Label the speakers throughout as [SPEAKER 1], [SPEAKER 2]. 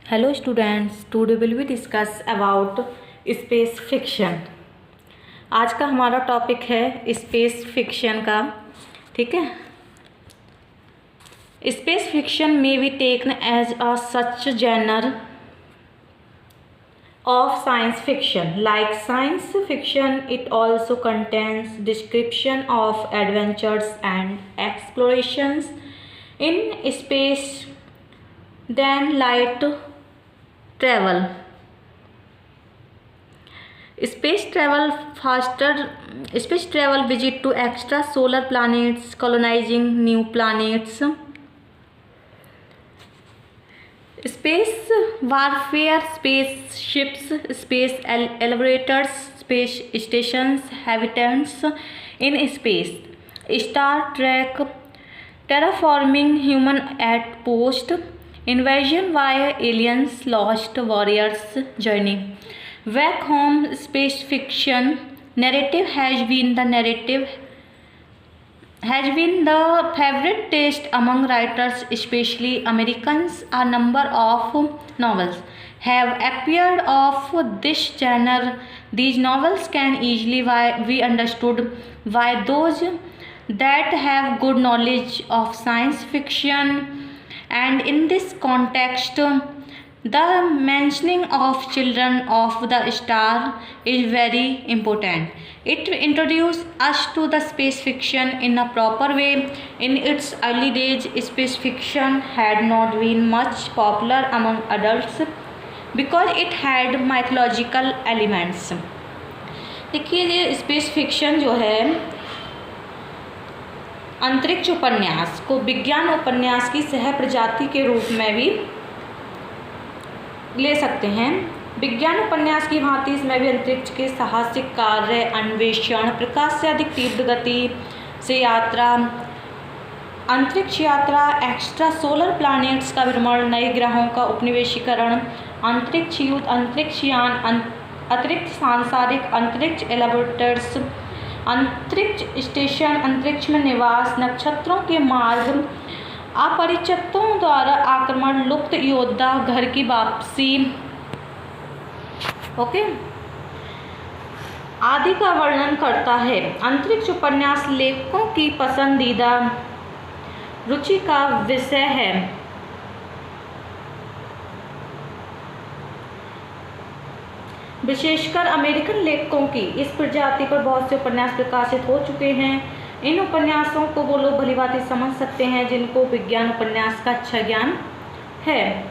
[SPEAKER 1] Hello students, today will we discuss about space fiction. आज का हमारा टॉपिक है स्पेस फिक्शन का। ठीक है, स्पेस फिक्शन में be taken as a such genre of science fiction. Like science fiction, it also contains description of adventures and explorations in space, then light travel. Space travel visit to extra solar planets, colonizing new planets. Space warfare, spaceships, space elevators, space stations, habitants in space. Star Trek, terraforming human at post, invasion by aliens, lost warriors journey. Back home, space fiction narrative has been the favorite taste among writers, especially Americans. A number of novels have appeared of this genre. These novels can easily be understood by those that have good knowledge of science fiction, and in this context, the mentioning of Children of the Star is very important. It introduced us to the space fiction in a proper way. In its early days, space fiction had not been much popular among adults because it had mythological elements. देखिए, ये space fiction जो है अंतरिक्ष उपन्यास को विज्ञान उपन्यास की सह प्रजाति के रूप में भी ले सकते हैं। विज्ञान उपन्यास की भांति इसमें भी अंतरिक्ष के साहसिक कार्य, अन्वेषण, प्रकाश से अधिक तीव्र गति से यात्रा, अंतरिक्ष यात्रा, एक्स्ट्रा सोलर प्लैनेट्स का भ्रमण, नए ग्रहों का उपनिवेशीकरण, अंतरिक्ष युद्ध, अंतरिक्ष यान, अतिरिक्त सांसारिक, अंतरिक्ष एलिवेटर्स, अंतरिक्ष स्टेशन, अंतरिक्ष में निवास, नक्षत्रों के मार्ग, अपरिचितों द्वारा आक्रमण, लुप्त योद्धा, घर की वापसी, ओके, आदि का वर्णन करता है। अंतरिक्ष उपन्यास लेखकों की पसंदीदा रुचि का विषय है। विशेषकर अमेरिकन लेखकों की इस प्रजाति पर बहुत से उपन्यास प्रकाशित हो चुके हैं। इन उपन्यासों को वो लोग भलीभांति समझ सकते हैं जिनको विज्ञान उपन्यास का अच्छा ज्ञान है।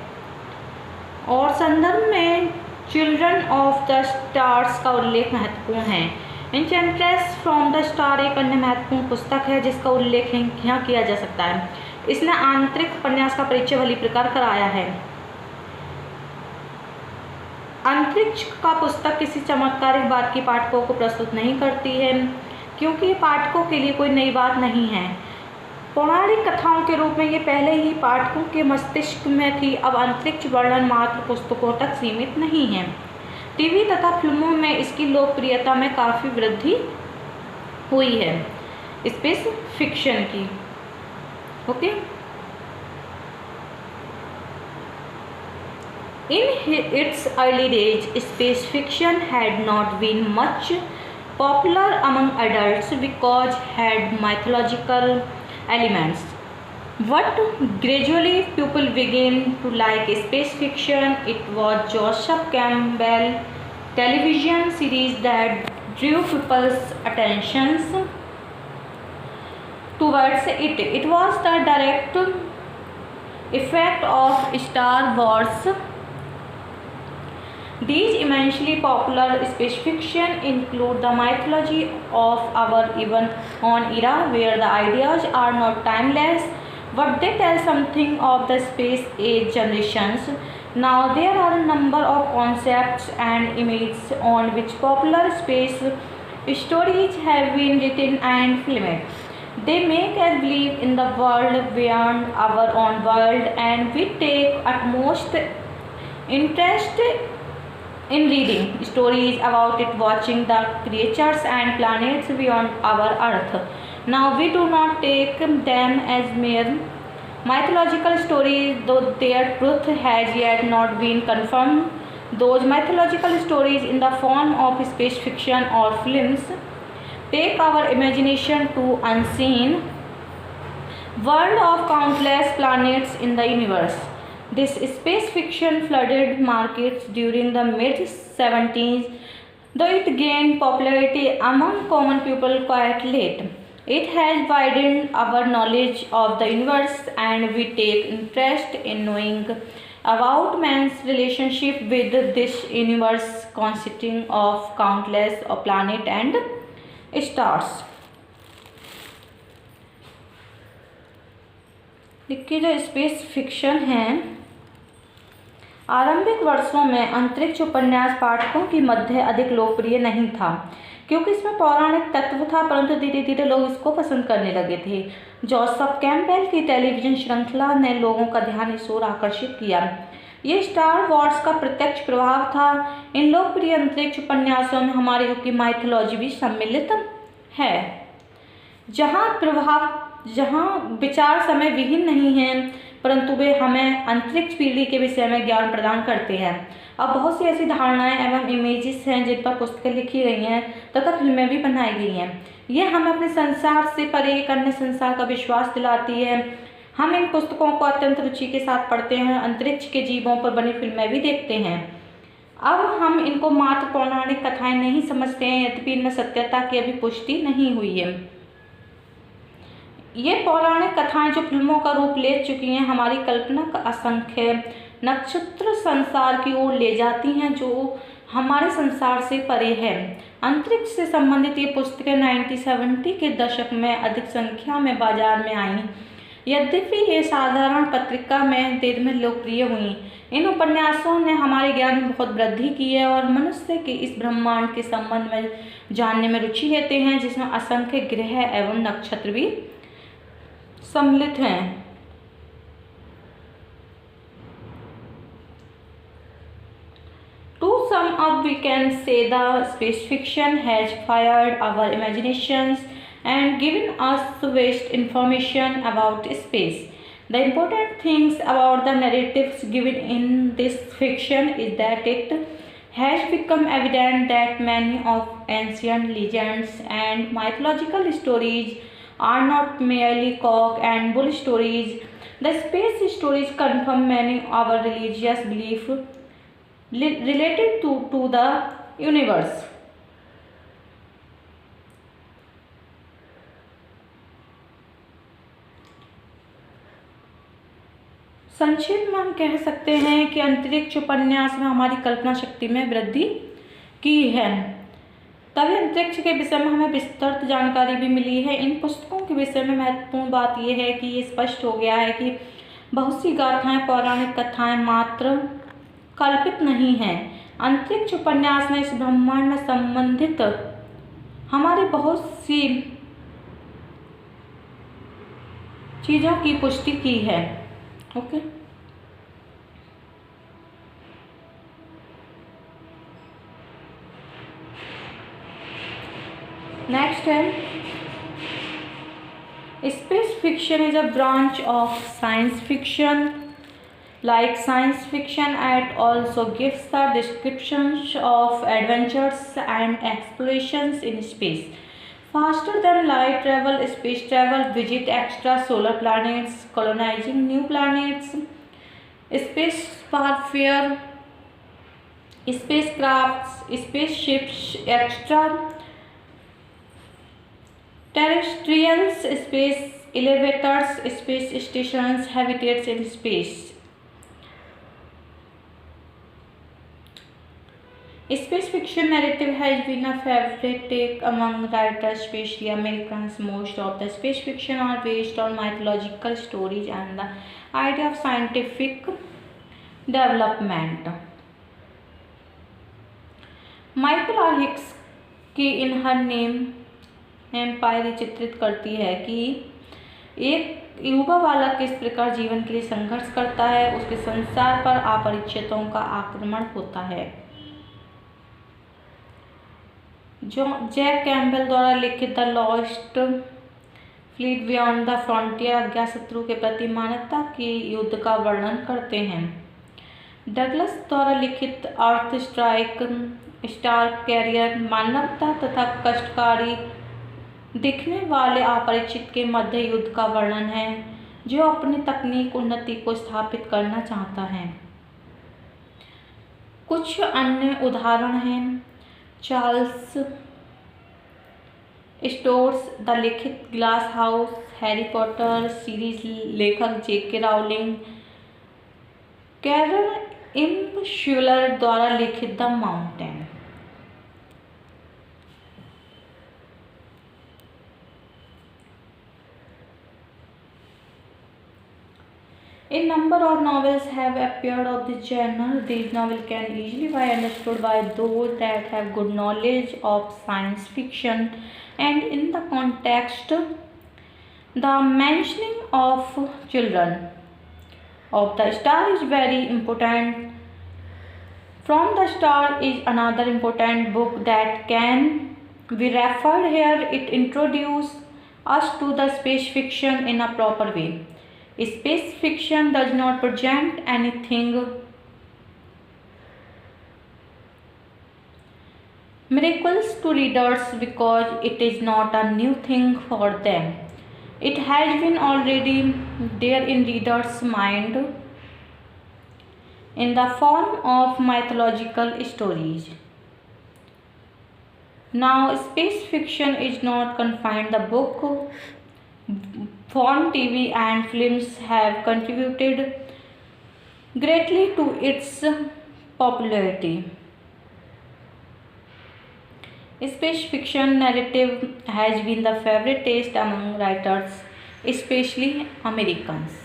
[SPEAKER 1] और संदर्भ में चिल्ड्रन ऑफ द स्टार्स का उल्लेख महत्वपूर्ण है। एन्चेंट्रेस फ्रॉम द स्टार एक अन्य महत्वपूर्ण पुस्तक है जिसका उल्लेख यहाँ किया जा सकता है। इसने आंतरिक उपन्यास का परिचय भली प्रकार कराया है। अंतरिक्ष का पुस्तक किसी चमत्कारिक बात की पाठकों को प्रस्तुत नहीं करती है, क्योंकि पाठकों के लिए कोई नई बात नहीं है। पौराणिक कथाओं के रूप में ये पहले ही पाठकों के मस्तिष्क में थी। अब अंतरिक्ष वर्णन मात्र पुस्तकों तक सीमित नहीं है। टीवी तथा फिल्मों में इसकी लोकप्रियता में काफ़ी वृद्धि हुई है स्पेस फिक्शन की। Okay, in its early days, space fiction had not been much popular among adults because had mythological elements. But gradually people began to like space fiction. It was Joseph Campbell television series that drew people's attentions towards it. It was the direct effect of Star Wars. These immensely popular space fiction include the mythology of our even own era, where the ideas are not timeless, but they tell something of the space age generations. Now there are a number of concepts and images on which popular space stories have been written and filmed. They make us believe in the world beyond our own world, and we take utmost interest in reading stories about it, watching the creatures and planets beyond our earth. Now we do not take them as mere Mythological stories, though their truth has yet not been confirmed, those mythological stories in the form of space fiction or films take our imagination to unseen world of countless planets in the universe. This space fiction flooded markets during the mid-70s, though it gained popularity among common people quite late. It has widened our knowledge of the universe, and we take interest in knowing about man's relationship with this universe consisting of countless planets and stars. देखिए, जो space fiction है, आरंभिक वर्षों में अंतरिक्ष उपन्यास पाठकों की मध्य अधिक लोकप्रिय नहीं था क्योंकि इसमें पौराणिक तत्व था, परंतु धीरे धीरे लोग इसको पसंद करने लगे थे। जोसेफ कैम्पबेल की टेलीविजन श्रृंखला ने लोगों का ध्यान इस ओर आकर्षित किया। ये स्टार वॉर्स का प्रत्यक्ष प्रभाव था। इन लोकप्रिय अंतरिक्ष उपन्यासों में हमारे युग की माइथोलॉजी भी सम्मिलित है, जहाँ विचार समय विहीन नहीं हैं, परंतु वे हमें अंतरिक्ष पीढ़ी के विषय में ज्ञान प्रदान करते हैं। अब बहुत सी ऐसी धारणाएं एवं इमेजेस हैं जिन पर पुस्तकें लिखी गई हैं तथा फिल्में भी बनाई गई हैं। ये हमें अपने संसार से परे एक अन्य संसार का विश्वास दिलाती है। हम इन पुस्तकों को अत्यंत रुचि के साथ पढ़ते हैं, अंतरिक्ष के जीवों पर बनी फिल्में भी देखते हैं। अब हम इनको मात्र पौराणिक कथाएं नहीं समझते हैं, यद्यपि इनमें सत्यता की अभी पुष्टि नहीं हुई है। ये पौराणिक कथाएं जो फिल्मों का रूप ले चुकी हैं, हमारी कल्पना का असंख्य नक्षत्र संसार की ओर ले जाती हैं जो हमारे संसार से परे है। अंतरिक्ष से संबंधित ये पुस्तकें 1970 के दशक में अधिक संख्या में बाजार में आईं, यद्यपि ये साधारण पत्रिका में देर में लोकप्रिय हुई। इन उपन्यासों ने हमारे ज्ञान में बहुत वृद्धि की है और मनुष्य के इस ब्रह्मांड के संबंध में जानने में रुचि लेते हैं, जिसमें असंख्य ग्रह एवं नक्षत्र भी सम्मिलित हैं। To sum up, we can say the space fiction has fired our imaginations and given us vast information about space. The important things about the narratives given in this fiction is that it has become evident that many of ancient legends and mythological stories are not merely cock and bull stories. The space stories confirm many of our religious beliefs related to the universe. संक्षेप में हम कह सकते हैं कि अंतरिक्ष उपन्यास में हमारी कल्पना शक्ति में वृद्धि की है, तभी अंतरिक्ष के विषय में हमें विस्तृत जानकारी भी मिली है। इन पुस्तकों के विषय में महत्वपूर्ण बात यह है कि ये स्पष्ट हो गया है कि बहुत सी गाथाएं, पौराणिक कथाएं मात्र कल्पित नहीं हैं। अंतरिक्ष उपन्यास ने इस ब्रह्मांड में संबंधित हमारी बहुत सी चीज़ों की पुष्टि की है। ओके, नेक्स्ट है space fiction is a branch of science fiction. Like science fiction, it also gives the descriptions of adventures and explorations in space. Faster than light travel, space travel, visit extrasolar planets, colonizing new planets, space warfare, spacecrafts, spaceships, extra terrestrials, space elevators, space stations, habitats in space. Space fiction narrative has been a favorite take among writers, especially Americans. Most of the space fiction are based on mythological stories and the idea of scientific development. Michael are Hicks की इन her name empire चित्रित करती है कि एक युवा बालक किस प्रकार जीवन के लिए संघर्ष करता है, उसके संसार पर अपरिचितों का आक्रमण होता है। जो जैक कैम्पबेल द्वारा लिखित the lost fleet beyond the frontier अज्ञातशत्रु के प्रति मानवता की युद्ध का वर्णन करते हैं। डगलस द्वारा लिखित अर्थ स्ट्राइक स्टार कैरियर मानवता तथा कष्टकारी दिखने वाले अपरिचित के मध्य युद्ध का वर्णन है जो अपनी तकनीक उन्नति को स्थापित करना चाहता है। कुछ अन्य उदाहरण हैं चार्ल्स स्टोर्स द लिखित glass house, Harry Potter series लेखक जेके राउलिंग, कैरल इम श्यूलर द्वारा लिखित the mountain. A number of novels have appeared of this genre. These novels can easily be understood by those that have good knowledge of science fiction, and in the context, the mentioning of children of the star is very important. From the Star is another important book that can be referred here. It introduces us to the space fiction in a proper way. Space fiction does not present anything miraculous to readers because it is not a new thing for them. It has been already there in readers' mind in the form of mythological stories. Now, space fiction is not confined. The book form, TV and films have contributed greatly to its popularity. Space fiction narrative has been the favorite taste among writers, especially Americans.